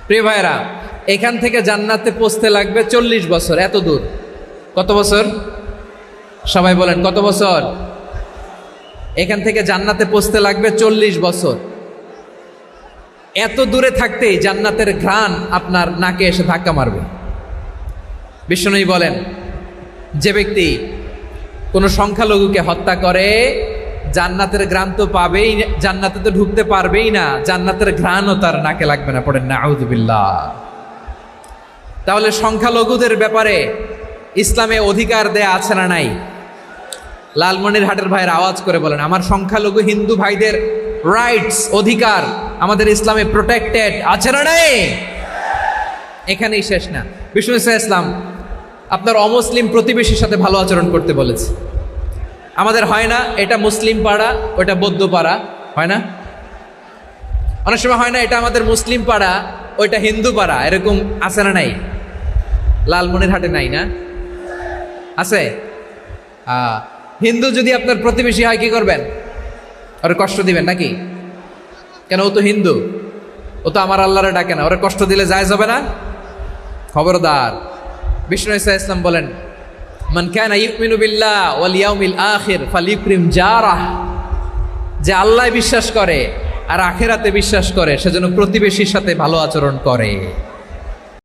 প্রিয় ভাইরা, এখান থেকে জান্নাতে পৌঁছতে লাগবে 40 বছর। এত দূর। কত বছর? সবাই বলেন কত বছর? এখান থেকে জান্নাতে পৌঁছতে লাগবে 40 বছর। এত দূরে থাকতেই জান্নাতের ঘ্রাণ আপনার নাকে এসে ধাক্কা মারবে। বিষ্ণুই বলেন, যে ব্যক্তি কোনো সংখ্যালঘুকে হত্যা করে জান্নাতের ঘ্রাণ তো পাবেই, জান্নাতে তো ঢুকতে পারবেই না, জান্নাতের ঘ্রাণও তার নাকে লাগবে না। পড়েন না আউযুবিল্লাহ। তাহলে সংখ্যালঘুদের ব্যাপারে ইসলামে অধিকার দেয়া আছে না নাই? লালমনিরহাটের ভাইয়ের আওয়াজ করে বলেন, আমার সংখ্যালঘু হিন্দু ভাইদের রাইটস, অধিকার আমাদের ইসলামে প্রোটেক্টেড আছে না নাই? এখানেই শেষ না। বিষ্ণু ইসলাম আপনার অমুসলিম প্রতিবেশীর সাথে ভালো আচরণ করতে বলেছে। আমাদের হয় না এটা মুসলিম পাড়া, ওটা বৌদ্ধ পাড়া, হয় না? অনেক সময় হয় না এটা আমাদের মুসলিম পাড়া, ওইটা হিন্দু পাড়া, এরকম আছে না নাই? লালমনিরহাটে নাই না? আছে? হিন্দু যদি আপনার প্রতিবেশী হয় কি করবেন? ওর কষ্ট দিবেন নাকি? কেন? ও তো হিন্দু, ও তো আমার আল্লাহরে ডাকে না, ওরা কষ্ট দিলে যায় যাবে না? খবরদার। বিষ্ণু ইসলাম বলেন, মান কানা ইউমিনু বিল্লাহ ওয়াল ইয়াউমিল আখির ফালিউকরিম জারাহ। যে আল্লাহ বিশ্বাস করে আর আখিরাতে বিশ্বাস করে, সেজন্য প্রতিবেশীর সাথে ভালো আচরণ করে।